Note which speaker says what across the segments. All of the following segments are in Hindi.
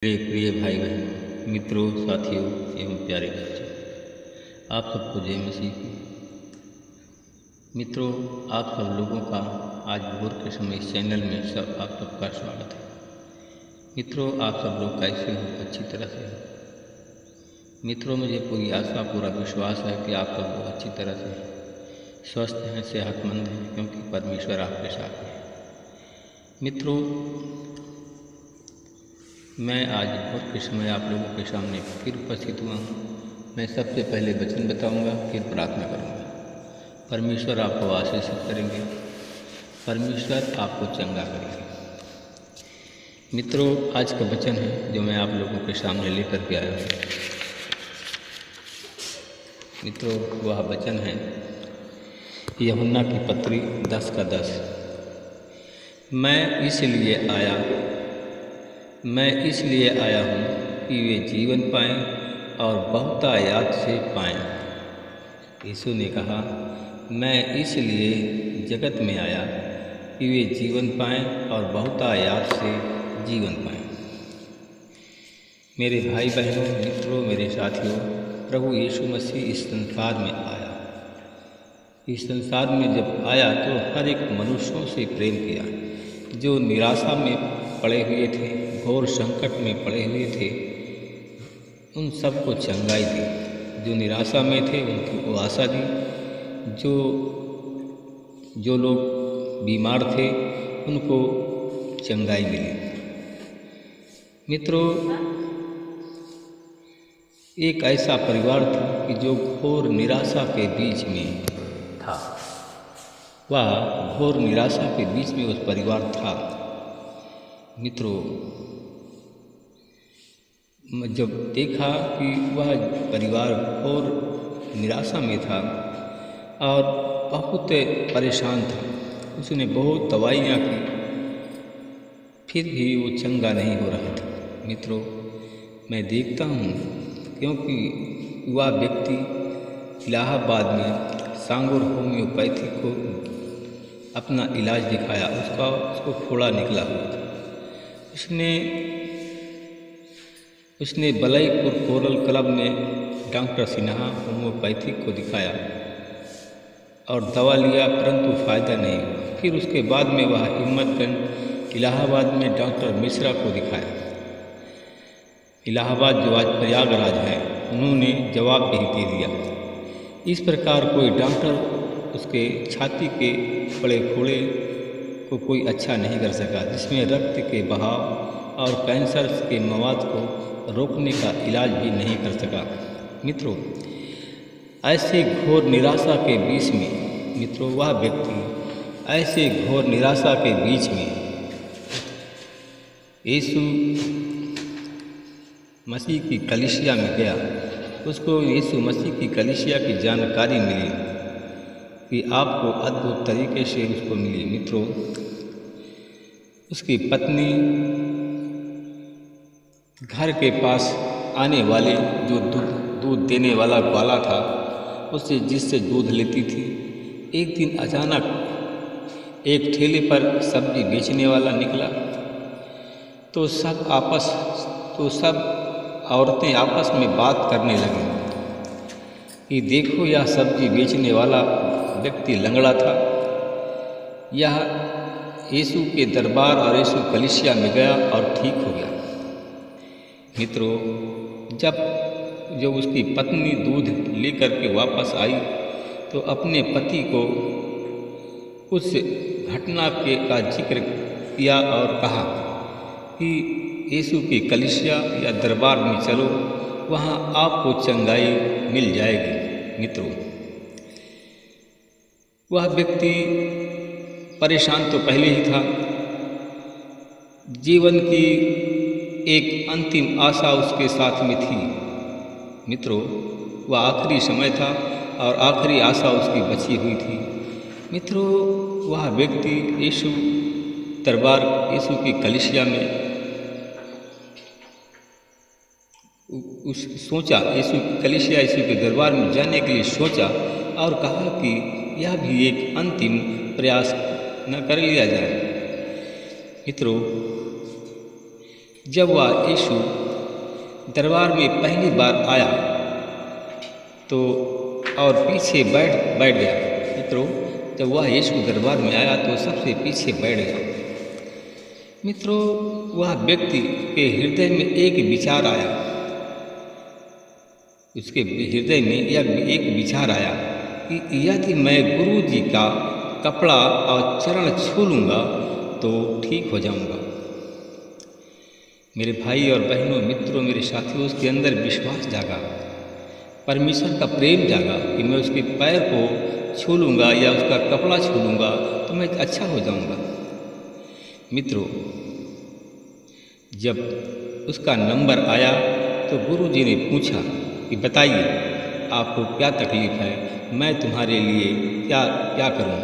Speaker 1: मेरे प्रिय भाई बहनों, मित्रों, साथियों एवं प्यारे बच्चों, आप सबको जय मसीह की। मित्रों, आप सब लोगों का आज भोर के समय इस चैनल में आप सबका स्वागत है। मित्रों, आप सब लोग कैसे हो? अच्छी तरह से हो? मित्रों, मुझे पूरी आशा पूरा विश्वास है कि आप सब लोग अच्छी तरह से स्वस्थ हैं, सेहतमंद हैं, क्योंकि परमेश्वर आपके साथ है। मित्रों, मैं आज भोर के समय आप लोगों के सामने फिर उपस्थित हुआ हूँ। मैं सबसे पहले वचन बताऊंगा, फिर प्रार्थना करूंगा। परमेश्वर आपको आशीषित करेंगे, परमेश्वर आपको चंगा करेंगे। मित्रों, आज का वचन है जो मैं आप लोगों के सामने लेकर के आया हूँ। मित्रों, वह वचन है यूहन्ना की पत्री 10:10। मैं इसलिए आया हूँ कि वे जीवन पाएं और बहुतायत से पाएं। यीशु ने कहा, मैं इसलिए जगत में आया कि वे जीवन पाएं और बहुतायत से जीवन पाएं। मेरे भाई बहनों, मित्रों, मेरे साथियों, प्रभु यीशु मसीह इस संसार में आया। इस संसार में जब आया तो हर एक मनुष्यों से प्रेम किया। जो निराशा में पड़े हुए थे, घोर संकट में पड़े हुए थे, उन सबको चंगाई दी। जो निराशा में थे उनको आशा दी। जो लोग बीमार थे उनको चंगाई मिली। मित्रों, एक ऐसा परिवार था कि जो घोर निराशा के बीच में था। वह घोर निराशा के बीच में उस परिवार था। मित्रों, जब देखा कि वह परिवार घोर निराशा में था और बहुत परेशान था, उसने बहुत दवाइयाँ की, फिर भी वो चंगा नहीं हो रहा था। मित्रों, मैं देखता हूँ, क्योंकि वह व्यक्ति इलाहाबाद में सांगुर होम्योपैथी को अपना इलाज दिखाया। उसको फोड़ा निकला हुआ था। उसने बलईपुर कोरल क्लब में डॉक्टर सिन्हा होम्योपैथिक को दिखाया और दवा लिया, परंतु फ़ायदा नहीं हुआ। फिर उसके बाद में वह हिम्मतगंज इलाहाबाद में डॉक्टर मिश्रा को दिखाया। इलाहाबाद जो आज प्रयागराज है, उन्होंने जवाब नहीं दे दिया। इस प्रकार कोई डॉक्टर उसके छाती के बड़े फोड़े को कोई अच्छा नहीं कर सका, जिसमें रक्त के बहाव और कैंसर के मवाद को रोकने का इलाज भी नहीं कर सका। मित्रों, ऐसे घोर निराशा के बीच में, मित्रों, वह व्यक्ति ऐसे घोर निराशा के बीच में यीशु मसीह की कलीसिया में गया। उसको यीशु मसीह की कलीसिया की जानकारी मिली कि आपको अद्भुत तरीके से उसको मिली। मित्रों, उसकी पत्नी घर के पास आने वाले जो दूध देने वाला ग्वाला था, उससे जिससे दूध लेती थी, एक दिन अचानक एक ठेले पर सब्जी बेचने वाला निकला। तो सब औरतें आपस में बात करने लगी कि देखो, यह सब्जी बेचने वाला व्यक्ति लंगड़ा था। यह यीशु के दरबार और यीशु कलीसिया में गया और ठीक हो गया। मित्रों, जब उसकी पत्नी दूध लेकर के वापस आई तो अपने पति को उस घटना का जिक्र किया और कहा कि यीशु की कलीसिया या दरबार में चलो, वहाँ आपको चंगाई मिल जाएगी। मित्रों, वह व्यक्ति परेशान तो पहले ही था। जीवन की एक अंतिम आशा उसके साथ में थी। मित्रों, वह आखिरी समय था और आखिरी आशा उसकी बची हुई थी। मित्रों, वह व्यक्ति यीशु दरबार, यीशु की कलीसिया में सोचा, यीशु कलीसिया, यीशु के दरबार में जाने के लिए सोचा और कहा कि यह भी एक अंतिम प्रयास न कर लिया जाए। मित्रों, जब वह यीशु दरबार में पहली बार आया तो और पीछे बैठ गया। मित्रों, जब वह यीशु दरबार में आया तो सबसे पीछे बैठ गया। मित्रों, वह व्यक्ति के हृदय में एक विचार आया। उसके हृदय में एक विचार आया कि यदि मैं गुरु जी का कपड़ा और चरण छू लूँगा तो ठीक हो जाऊँगा। मेरे भाई और बहनों, मित्रों, मेरे साथियों, उसके अंदर विश्वास जागा, परमेश्वर का प्रेम जागा कि मैं उसके पैर को छू लूँगा या उसका कपड़ा छू लूँगा तो मैं अच्छा हो जाऊँगा। मित्रों, जब उसका नंबर आया तो गुरु जी ने पूछा कि बताइए आपको क्या तकलीफ़ है, मैं तुम्हारे लिए क्या करूँ,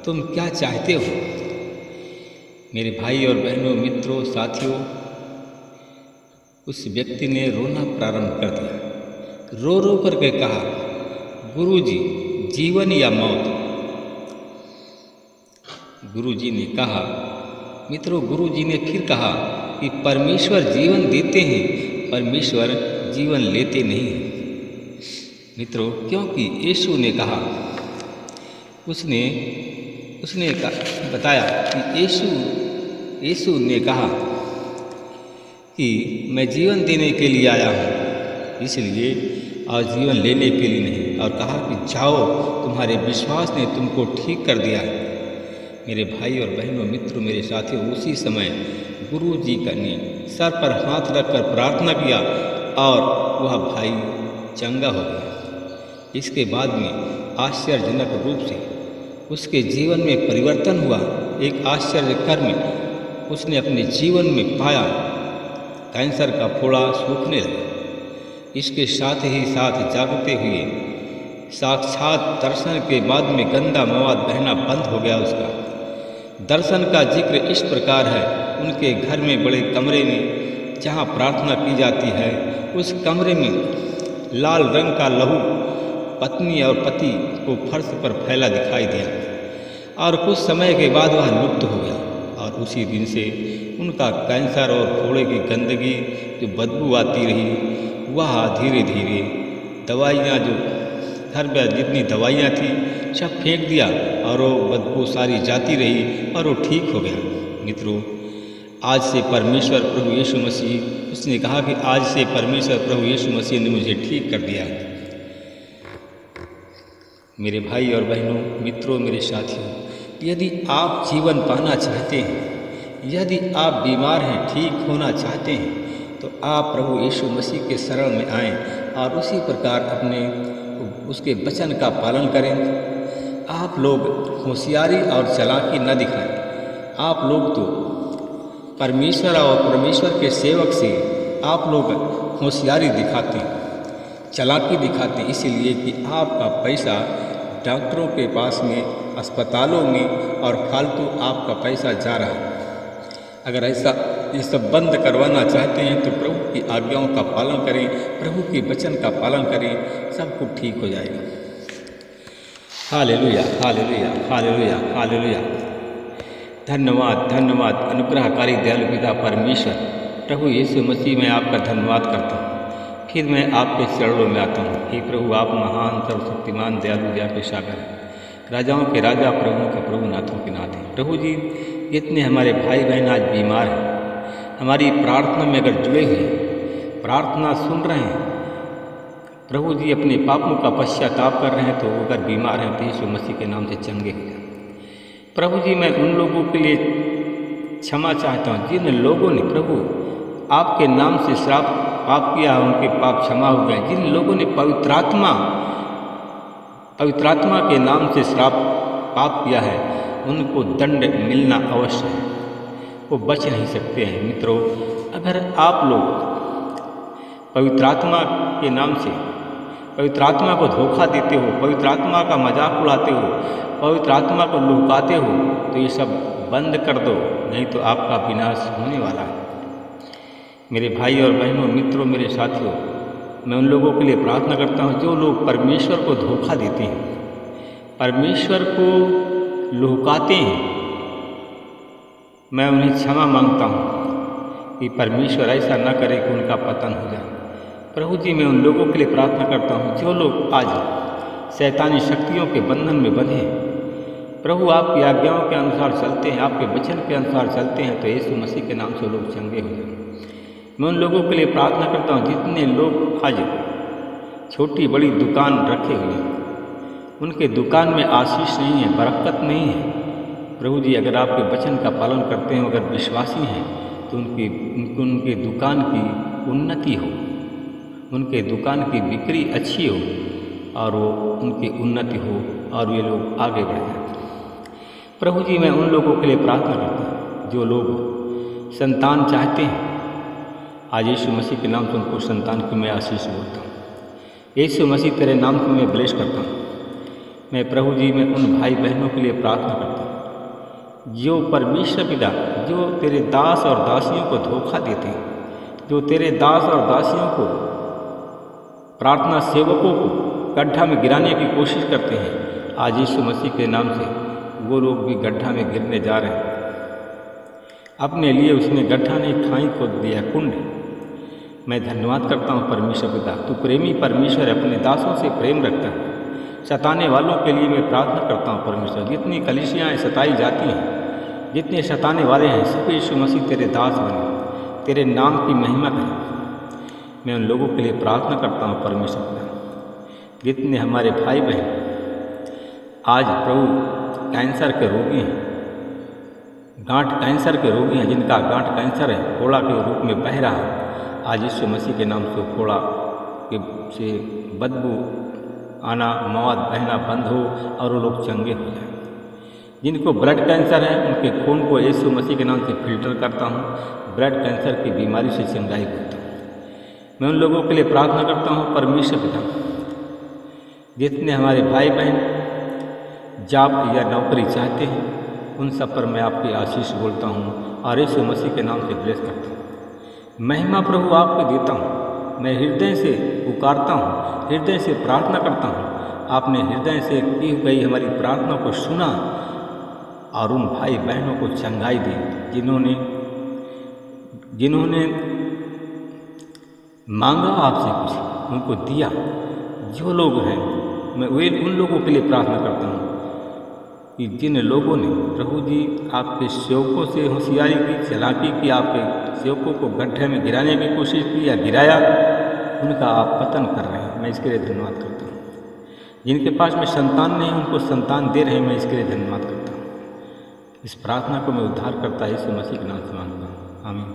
Speaker 1: तुम क्या चाहते हो। मेरे भाई और बहनों, मित्रों, साथियों, उस व्यक्ति ने रोना प्रारंभ कर दिया। रो रो करके कहा, गुरु जी, जीवन या मौत। गुरु जी ने कहा, मित्रों, गुरु जी ने फिर कहा कि परमेश्वर जीवन देते हैं, परमेश्वर जीवन लेते नहीं हैं। मित्रों, क्योंकि यीशु ने कहा, उसने बताया कि यीशु ने कहा कि मैं जीवन देने के लिए आया हूँ, इसलिए और जीवन लेने के लिए नहीं। और कहा कि जाओ, तुम्हारे विश्वास ने तुमको ठीक कर दिया है। मेरे भाई और बहनों, मित्रों, मेरे साथियों, उसी समय गुरु जी ने सर पर हाथ रखकर प्रार्थना किया और वह भाई चंगा हो गया। इसके बाद में आश्चर्यजनक रूप से उसके जीवन में परिवर्तन हुआ। एक आश्चर्य कर्म उसने अपने जीवन में पाया। कैंसर का फोड़ा सूखने लगा। इसके साथ ही साथ जागते हुए साक्षात दर्शन के बाद में गंदा मवाद बहना बंद हो गया। उसका दर्शन का जिक्र इस प्रकार है, उनके घर में बड़े कमरे में जहाँ प्रार्थना की जाती है, उस कमरे में लाल रंग का लहू पत्नी और पति को फर्श पर फैला दिखाई दिया और कुछ समय के बाद वह लुप्त हो गया। और उसी दिन से उनका कैंसर और फोड़े की गंदगी जो बदबू आती रही, वह धीरे धीरे दवाइयाँ जो घर में जितनी दवाइयाँ थी सब फेंक दिया और वो बदबू सारी जाती रही और वो ठीक हो गया। मित्रों, आज से परमेश्वर प्रभु यीशु मसीह, उसने कहा कि आज से परमेश्वर प्रभु यीशु मसीह ने मुझे ठीक कर दिया। मेरे भाई और बहनों, मित्रों, मेरे साथियों, यदि आप जीवन पाना चाहते हैं, यदि आप बीमार हैं, ठीक होना चाहते हैं, तो आप प्रभु यीशु मसीह के शरण में आएं और उसी प्रकार अपने उसके वचन का पालन करें। आप लोग होशियारी और चालाकी न दिखाएं। आप लोग तो परमेश्वर और परमेश्वर के सेवक से आप लोग होशियारी दिखाते, चालाकी दिखाते, इसलिए कि आपका पैसा डॉक्टरों के पास में, अस्पतालों में और फालतू आपका पैसा जा रहा है। अगर ऐसा ये सब बंद करवाना चाहते हैं तो प्रभु की आज्ञाओं का पालन करें, प्रभु के वचन का पालन करें, सब कुछ ठीक हो जाएगा। Hallelujah, hallelujah, hallelujah, hallelujah. धन्यवाद, धन्यवाद अनुग्रहकारी दयालु पिता परमेश्वर प्रभु यीशु मसीह, मैं आपका धन्यवाद करता हूँ। फिर मैं आपके चरणों में आता हूँ। हे प्रभु, आप महान, सर्वशक्तिमान, दयालु, दया के सागर हैं, राजाओं के राजा, प्रभुओं के प्रभु, नाथों के नाथ हैं। प्रभु जी, इतने हमारे भाई बहन आज बीमार हैं, हमारी प्रार्थना में अगर जुड़े हुए, प्रार्थना सुन रहे हैं, प्रभु जी अपने पापों का पश्चाताप कर रहे हैं, तो अगर बीमार हैं तो यीशु मसीह के नाम से चंगे हो जाए। प्रभु जी, मैं उन लोगों के लिए क्षमा चाहता हूँ जिन लोगों ने प्रभु आपके नाम से श्राप पाप किया, उनके पाप क्षमा हो गए। जिन लोगों ने पवित्रात्मा के नाम से श्राप पाप किया है, उनको दंड मिलना अवश्य है, वो बच नहीं सकते हैं। मित्रों, अगर आप लोग पवित्रात्मा के नाम से पवित्रात्मा को धोखा देते हो, पवित्रात्मा का मजाक उड़ाते हो, पवित्रात्मा को लुकाते हो, तो ये सब बंद कर दो, नहीं तो आपका विनाश होने वाला है। मेरे भाई और बहनों, मित्रों, मेरे साथियों, मैं उन लोगों के लिए प्रार्थना करता हूँ जो लोग परमेश्वर को धोखा देते हैं, परमेश्वर को लुकाते हैं। मैं उन्हें क्षमा मांगता हूँ कि परमेश्वर ऐसा न करे कि उनका पतन हो जाए। प्रभु जी, मैं उन लोगों के लिए प्रार्थना करता हूँ जो लोग आज शैतानी शक्तियों के बंधन में बंधे हैं। प्रभु, आपकी आज्ञाओं के अनुसार चलते हैं, आपके वचन के अनुसार चलते हैं, तो यीशु मसीह के नाम से लोग चंगे हो जाए। मैं उन लोगों के लिए प्रार्थना करता हूँ जितने लोग आज छोटी बड़ी दुकान रखे हुए हैं, उनके दुकान में आशीष नहीं है, बरकत नहीं है। प्रभु जी, अगर आपके वचन का पालन करते हैं, अगर विश्वासी हैं, तो उनके दुकान की उन्नति हो, उनके दुकान की बिक्री अच्छी हो और वो उनकी उन्नति हो और वे लोग आगे बढ़ जाए। प्रभु जी, मैं उन लोगों के लिए प्रार्थना करता हूँ जो लोग संतान चाहते हैं, आज यीशु मसीह के नाम से उनको संतान की मैं आशीष बोलता हूँ। यीशु मसीह, तेरे नाम से मैं ब्लेस करता हूँ। मैं प्रभु जी, मैं उन भाई बहनों के लिए प्रार्थना करता हूँ जो परमेश्वर पिता, जो तेरे दास और दासियों को धोखा देते हैं, जो तेरे दास और दासियों को, प्रार्थना सेवकों को गड्ढा में गिराने की कोशिश करते हैं, आज यीशु मसीह के नाम से वो लोग भी गड्ढा में गिरने जा रहे हैं। अपने लिए उसने गड्ढा नहीं, खाई खोद दिया, कुंड। मैं धन्यवाद करता हूँ परमेश्वर पिता, तू प्रेमी परमेश्वर अपने दासों से प्रेम रखता है। सताने वालों के लिए मैं प्रार्थना करता हूँ परमेश्वर, जितनी कलीसियाँ सताई जाती हैं, जितने सताने वाले हैं, सब यीशु मसीह तेरे दास बने, तेरे नाम की महिमा करें। मैं उन लोगों के लिए प्रार्थना करता हूँ परमेश्वर पिता, जितने हमारे भाई बहन आज प्रभु कैंसर के रोगी हैं, गांठ कैंसर के रोगी हैं, जिनका गांठ कैंसर है, फोड़ा के रूप में बह रहा है, आज यीशु मसीह के नाम से फोड़ा के से बदबू आना, मौत बहना बंद हो और वो लोग चंगे हो जाए। जिनको ब्लड कैंसर है, उनके खून को यीशु मसीह के नाम से फिल्टर करता हूँ, ब्लड कैंसर की बीमारी से चंगाई करता हूँ। मैं उन लोगों के लिए प्रार्थना करता हूँ परमेश्वर पिता, जितने हमारे भाई बहन जॉब या नौकरी चाहते हैं, उन सब पर मैं आपकी आशीष बोलता हूँ और यीशु मसीह के नाम से ब्लेस करता हूँ। महिमा प्रभु आपको देता हूँ। मैं हृदय से पुकारता हूँ, हृदय से प्रार्थना करता हूँ। आपने हृदय से की गई हमारी प्रार्थना को सुना और उन भाई बहनों को चंगाई दी जिन्होंने मांगा आपसे कुछ, उनको दिया। जो लोग हैं, मैं वे उन लोगों के लिए प्रार्थना करता हूँ कि जिन लोगों ने प्रभु जी आपके सेवकों से होशियारी की, चालाकी की, आपके सेवकों को गड्ढे में गिराने की कोशिश की या गिराया, उनका आप पतन कर रहे हैं, मैं इसके लिए धन्यवाद करता हूँ। जिनके पास में संतान नहीं, उनको संतान दे रहे हैं, मैं इसके लिए धन्यवाद करता हूँ। इस प्रार्थना को मैं उद्धार करता यीशु मसीह के नाम से मांगता हूँ, आमीन।